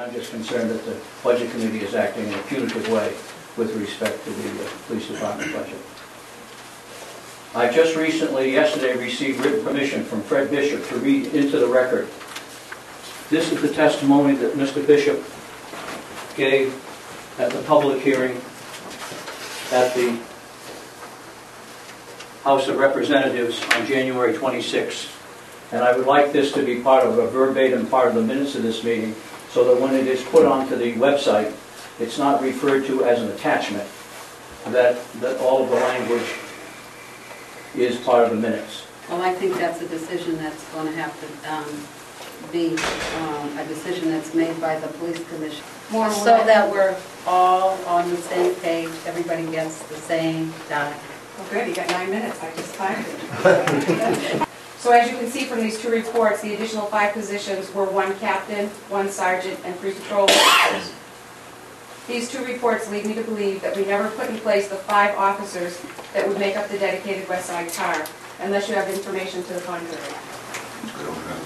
I'm just concerned that the Budget Committee is acting in a punitive way with respect to the police department budget. I just recently, yesterday, received written permission from Fred Bishop to read into the record. This is the testimony that Mr. Bishop gave at the public hearing at the House of Representatives on January 26th. And I would like this to be part of a verbatim part of the minutes of this meeting, so that when it is put onto the website, it's not referred to as an attachment, that all of the language is part of the minutes. Well, I think that's a decision that's going to have to be a decision that's made by the police commission. So that we're all on the same page, everybody gets the same data. Well, good, you got 9 minutes, I just timed it. So as you can see from these two reports, the additional 5 positions were 1 captain, 1 sergeant, and 3 patrol officers. These 2 reports lead me to believe that we never put in place the 5 officers that would make up the dedicated West Side TAR, unless you have information to the contrary. I don't have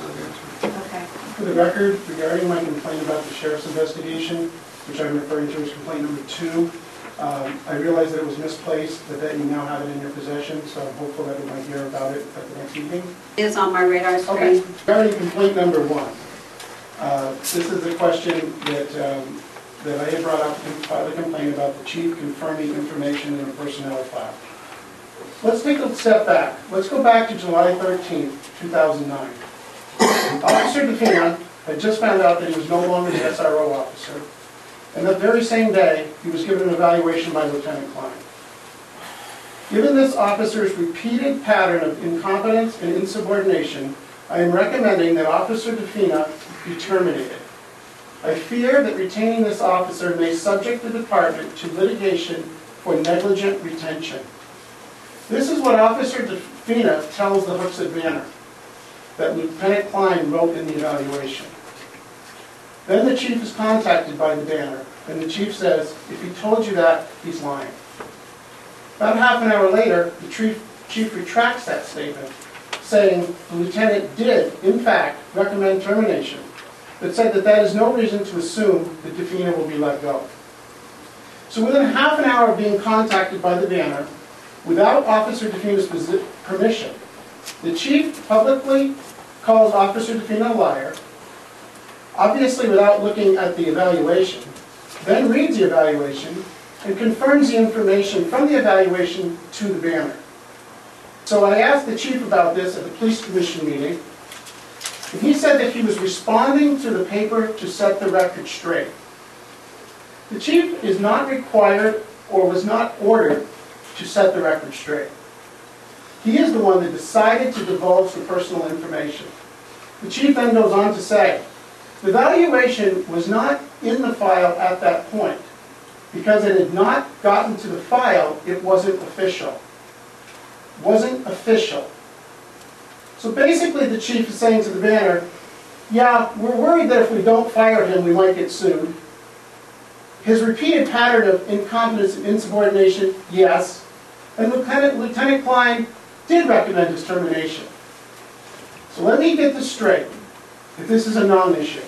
that answer. Okay. For the record, regarding my complaint about the sheriff's investigation, which I'm referring to as complaint number 2, I realize that it was misplaced, but that you now have it in your possession, so I'm hopeful that we might hear about it at the next meeting. It is on my radar screen. Okay. Regarding complaint number 1, this is a question that I had brought up in the complaint about the chief confirming information in a personnel file. Let's take a step back. Let's go back to July 13, 2009. Officer DeFina had just found out that he was no longer the SRO officer, and that very same day, he was given an evaluation by Lieutenant Klein. Given this officer's repeated pattern of incompetence and insubordination, I am recommending that Officer DeFina be terminated. I fear that retaining this officer may subject the department to litigation for negligent retention. This is what Officer DeFina tells the Hooksett Banner that Lieutenant Klein wrote in the evaluation. Then the chief is contacted by the Banner, and the chief says, if he told you that, he's lying. About half an hour later, the chief retracts that statement, saying the lieutenant did, in fact, recommend termination, but said that that is no reason to assume that DeFina will be let go. So within half an hour of being contacted by the Banner, without Officer DeFina's permission, the chief publicly calls Officer DeFina a liar, obviously without looking at the evaluation, then reads the evaluation and confirms the information from the evaluation to the Banner. So I asked the chief about this at the police commission meeting, and he said that he was responding to the paper to set the record straight. The chief is not required or was not ordered to set the record straight. He is the one that decided to divulge the personal information. The chief then goes on to say, the evaluation was not in the file at that point. Because it had not gotten to the file, it wasn't official. Wasn't official. So basically the chief is saying to the Banner, yeah, we're worried that if we don't fire him, we might get sued. His repeated pattern of incompetence and insubordination, yes. And Lieutenant Klein did recommend his termination. So let me get this straight, if this is a non-issue.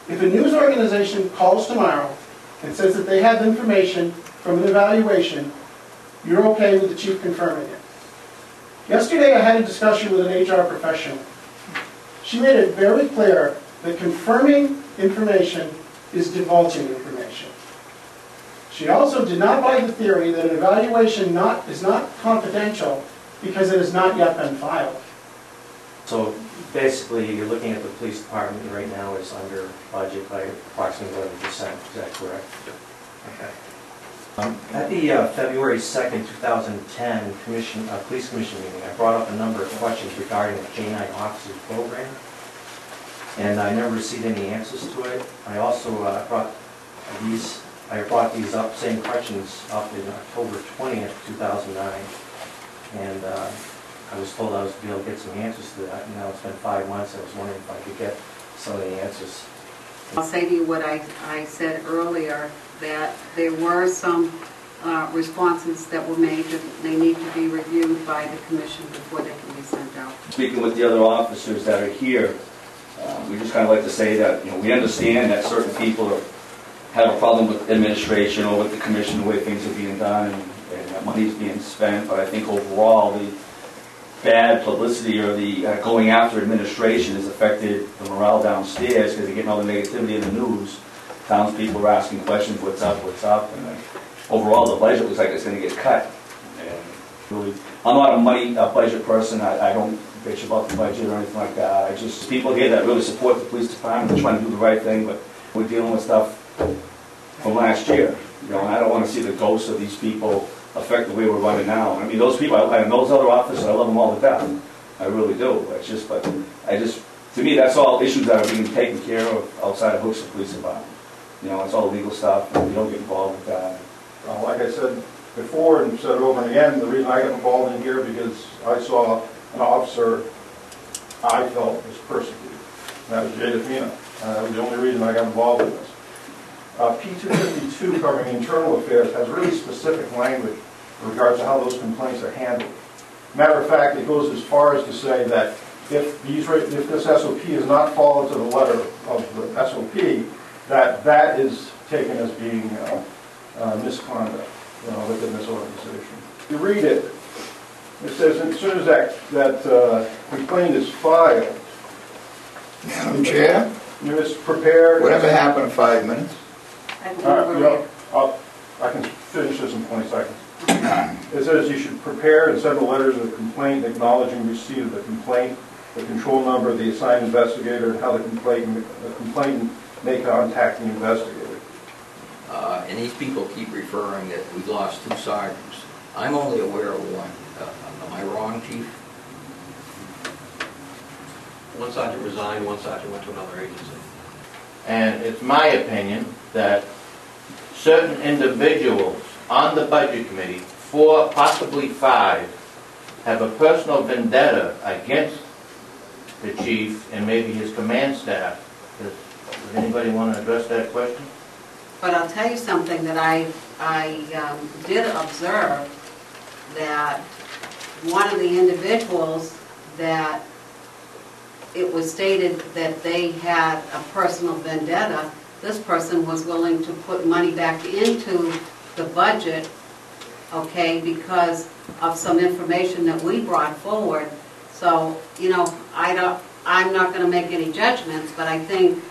If a news organization calls tomorrow and says that they have information from an evaluation, you're okay with the chief confirming it. Yesterday I had a discussion with an HR professional. She made it very clear that confirming information is divulging information. She also did not buy the theory that an evaluation is not confidential because it has not yet been filed. So basically, you're looking at the police department right now is under budget by approximately 11%. Is that correct? Okay. At the February 2nd, 2010 police commission meeting, I brought up a number of questions regarding the K-9 officers program, and I never received any answers to it. I also brought these same questions up in October 20th, 2009, and I was told I was to be able to get some answers to that, and now it's been 5 months. I was wondering if I could get some of the answers. I'll say to you what I said earlier, that there were some responses that were made that they need to be reviewed by the commission before they can be sent out. Speaking with the other officers that are here, We just kind of like to say that, we understand that certain people have a problem with administration or with the commission, the way things are being done and that money's being spent, but I think overall the bad publicity or the going after administration has affected the morale downstairs because they're getting all the negativity in the news. Townspeople are asking questions, what's up, and overall the budget looks like it's going to get cut. And really, I'm not a money budget person. I don't bitch about the budget or anything like that. I just, people here that really support the police department, they're trying to do the right thing, but we're dealing with stuff from last year, and I don't want to see the ghosts of these people affect the way we're running now. I mean, those people, and those other officers, I love them all to death. I really do. To me, that's all issues that are being taken care of outside of Hooksett Police Department. It's all legal stuff, and we don't get involved with that. Like I said before and said it over and again, the reason I got involved in here because I saw an officer I felt was persecuted. And that was Jay DeFina. That was the only reason I got involved in this. P252 covering internal affairs has really specific language in regards to how those complaints are handled. Matter of fact, it goes as far as to say that if this SOP is not followed to the letter of the SOP, that is taken as being misconduct within this organization. If you read it, it says as soon as that complaint is filed, Madam Chair, you must prepare. whatever happened in 5 minutes? I can finish this in 20 seconds. It says you should prepare and send the letters of the complaint acknowledging receipt of the complaint, the control number of the assigned investigator, and how the complainant may contact the investigator. And these people keep referring that we lost 2 sergeants. I'm only aware of 1. Am I wrong, Chief? One sergeant resigned, one sergeant went to another agency. And it's my opinion that certain individuals on the budget committee, 4, possibly 5, have a personal vendetta against the chief and maybe his command staff. Does anybody want to address that question? But I'll tell you something that I did observe, that one of the individuals that it was stated that they had a personal vendetta, this person was willing to put money back into the budget, okay, because of some information that we brought forward. So, I'm not going to make any judgments, but I think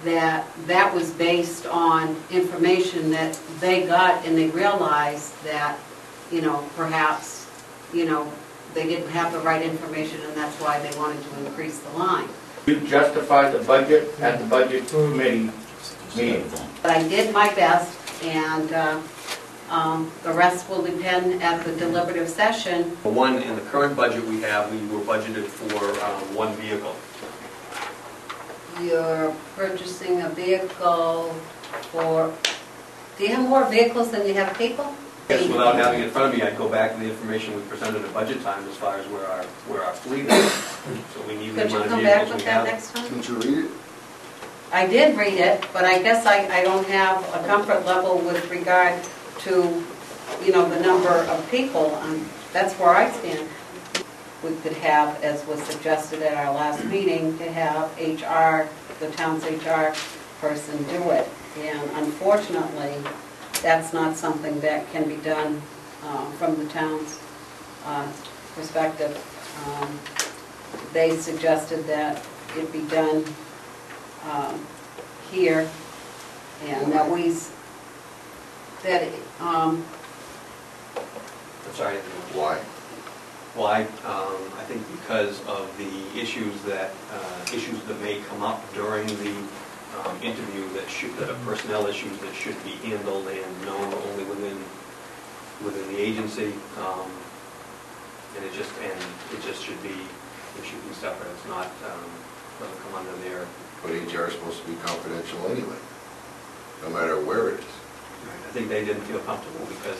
that was based on information that they got, and they realized that, perhaps, they didn't have the right information, and that's why they wanted to increase the line. You justified the budget at the budget committee meeting. But I did my best, and the rest will depend at the deliberative session. In the current budget we have, we were budgeted for 1 vehicle. You're purchasing a vehicle for, do you have more vehicles than you have people? Yes, without having it in front of me, I'd go back to the information we presented at budget time as far as where our fleet is. So we need the Could you amount of come back vehicles with we that have. next time? Didn't you read it? I did read it, but I guess I don't have a comfort level with regard to, the number of people. That's where I stand. We could have, as was suggested at our last meeting, to have HR, the town's HR person do it. And unfortunately, that's not something that can be done from the town's perspective. They suggested that it be done here, and that I'm sorry. Why? Well, I think because of the issues that may come up during the interview that are personnel issues that should be handled and known only within the agency, and it just should be separate. It's not doesn't come under their. But HR is supposed to be confidential anyway, no matter where it is. I think they didn't feel comfortable because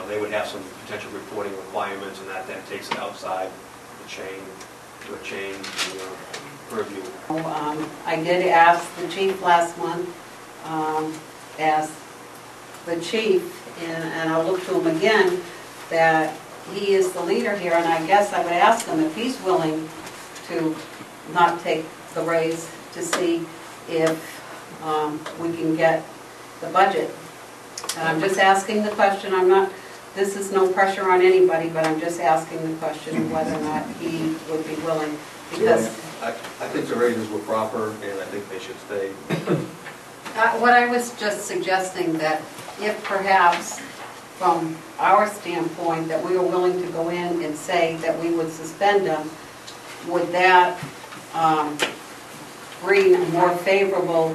they would have some potential reporting requirements, and that then takes it outside the chain to a chain purview. I did ask the chief last month, asked the chief, and I'll look to him again, that he is the leader here, and I guess I would ask him if he's willing to not take the raise to see if we can get the budget. And I'm just asking the question, this is no pressure on anybody, but I'm just asking the question whether or not he would be willing, because... I think the raises were proper, and I think they should stay. What I was just suggesting, that if perhaps, from our standpoint, that we were willing to go in and say that we would suspend them, would that bring a more favorable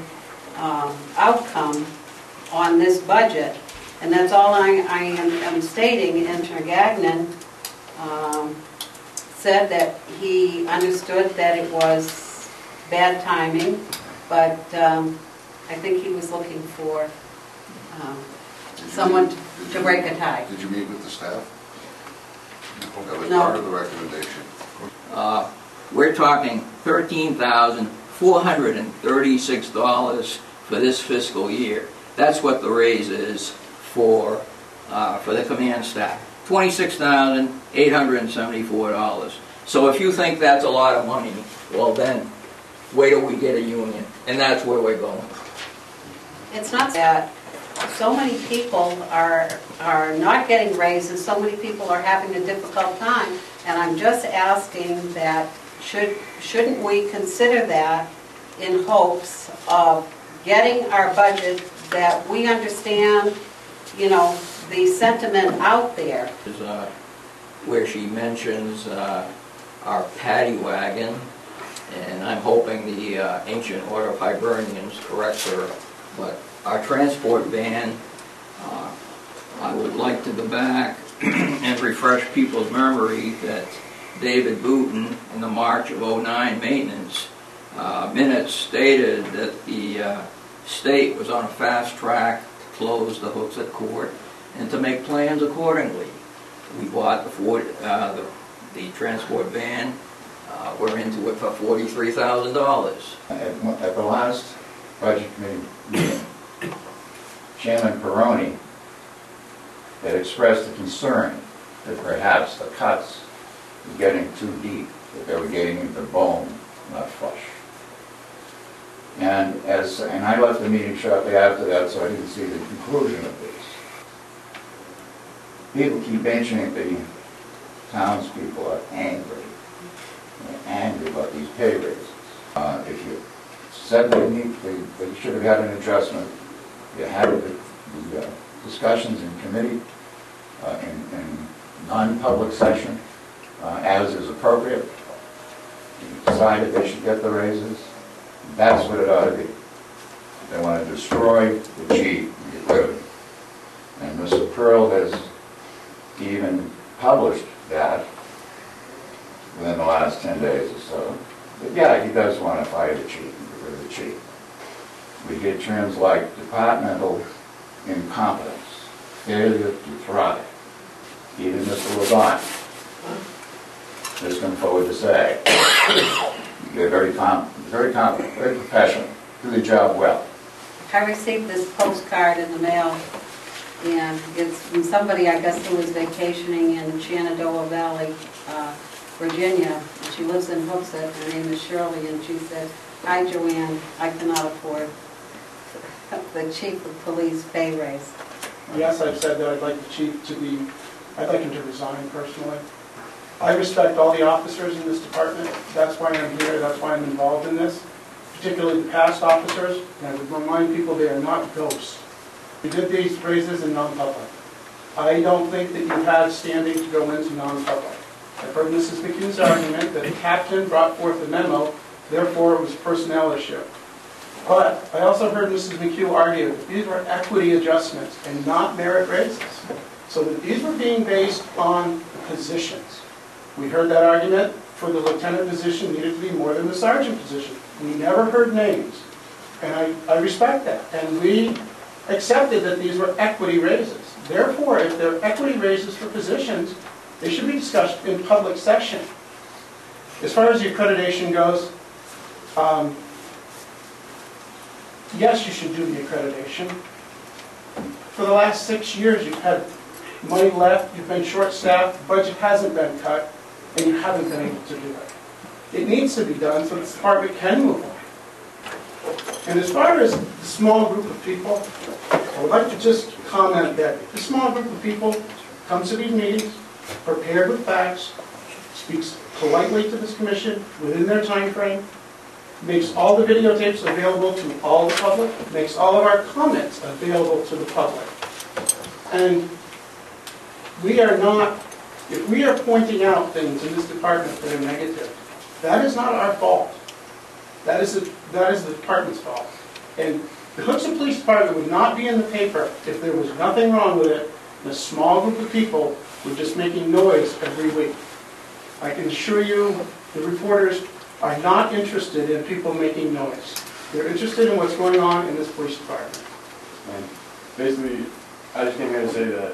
outcome on this budget? And that's all I am stating. Enter Gagnon said that he understood that it was bad timing, but I think he was looking for someone to break a tie. Did you meet with the staff? That was No. part of the recommendation. We're talking $13,436 for this fiscal year. That's what the raise is for the command staff. $26,874. So if you think that's a lot of money, well then, wait till we get a union, and that's where we're going. It's not that so many people are not getting raises, so many people are having a difficult time, and I'm just asking that shouldn't we consider that in hopes of getting our budget, that we understand, you know, the sentiment out there. Where she mentions our paddy wagon, and I'm hoping the Ancient Order of Hibernians corrects her, but our transport van, I would like to go back and refresh people's memory that David Booton in the March of '09 maintenance minutes stated that the state was on a fast track to close the Hooksett Court and to make plans accordingly. We bought the transport van. We're into it for $43,000. At the last budget committee meeting, Chairman Peroni had expressed a concern that perhaps the cuts were getting too deep, that they were getting into bone, not flesh. And I left the meeting shortly after that, so I didn't see the conclusion of this. People keep mentioning the townspeople are angry. They're angry about these pay raises. If you said they should have had an adjustment, you had the discussions in committee, in non-public session, as is appropriate. You decided they should get the raises. That's what it ought to be. They want to destroy the chief and get rid of him. And Mr. Pearl has even published that within the last 10 days or so. But yeah, he does want to fire the chief and get rid of the chief. We hear terms like departmental incompetence, failure to thrive. Even Mr. Levant has come forward to say, they're very competent, very professional, do the job well. I received this postcard in the mail, and it's from somebody, I guess, who was vacationing in Shenandoah Valley, Virginia. And she lives in Hooksett. Her name is Shirley, and she said, "Hi, Joanne, I cannot afford the chief of police pay raise." Yes, I've said that I'd like the chief to I'd like him to resign personally. I respect all the officers in this department. That's why I'm here, that's why I'm involved in this, particularly the past officers. And I would remind people they are not ghosts. We did these raises in non-public. I don't think that you had standing to go into non-public. I've heard Mrs. McHugh's argument that the captain brought forth a memo, therefore it was a personnel issue. But I also heard Mrs. McHugh argue that these were equity adjustments and not merit raises. So that these were being based on positions. We heard that argument for the lieutenant position needed to be more than the sergeant position. We never heard names. And I respect that. And we accepted that these were equity raises. Therefore, if they're equity raises for positions, they should be discussed in public session. As far as the accreditation goes, yes, you should do the accreditation. For the last 6 years, you've had money left, you've been short-staffed, the budget hasn't been cut, and you haven't been able to do it. It needs to be done so this department can move on. And as far as the small group of people, I would like to just comment that the small group of people comes to these meetings prepared with facts, speaks politely to this commission within their time frame, makes all the videotapes available to all the public, makes all of our comments available to the public. And we are not, if we are pointing out things in this department that are negative, that is not our fault. That is the department's fault. And the Hooksett Police Department would not be in the paper if there was nothing wrong with it, and a small group of people were just making noise every week. I can assure you, the reporters are not interested in people making noise. They're interested in what's going on in this police department. And basically, I just came here to say that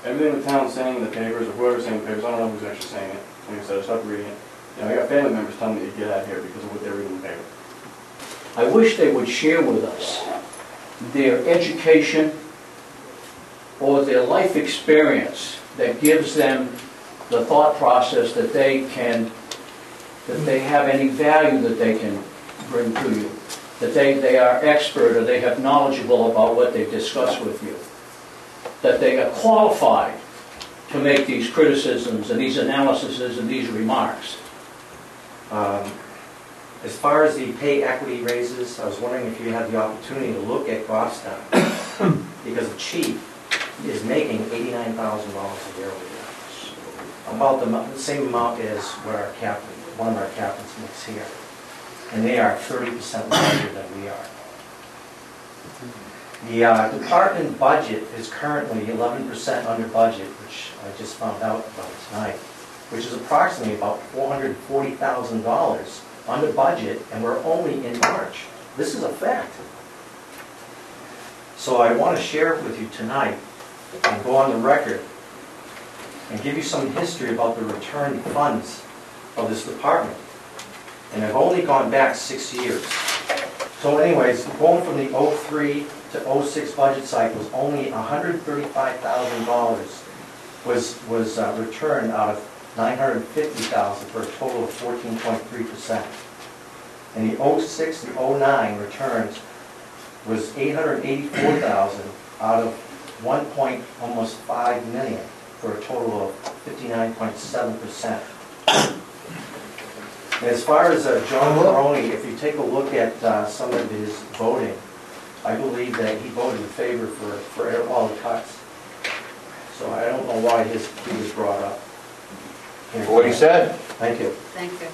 everything the town's saying in the papers, or whoever's saying in the papers, I don't know who's actually saying it. Like I said, I stopped reading it. You know, I got family members telling me to get out of here because of what they're reading in the paper. I wish they would share with us their education or their life experience that gives them the thought process that they have any value that they can bring to you, that they are expert or they have knowledgeable about what they've discussed with you, that they are qualified to make these criticisms and these analyses and these remarks. As far as the pay equity raises, I was wondering if you had the opportunity to look at Goffstown, because the chief is making $89,000 a year over there. About the same amount as what our captain, one of our captains makes here. And they are 30% larger than we are. The department budget is currently 11% under budget, which I just found out about tonight, which is approximately about $440,000 under budget, and we're only in March. This is a fact. So I want to share with you tonight and go on the record and give you some history about the return funds of this department. And I've only gone back 6 years. So anyways, going from the 03 to 06 budget cycles, only $135,000 was returned out of $950,000 for a total of 14.3%. And the 06 to 09 returns was $884,000 out of almost $1.5 million for a total of 59.7%. As far as John Maroney, if you take a look at some of his voting, I believe that he voted in favor for all the cuts. So I don't know why he was brought up. For what he said. Thank you. Thank you.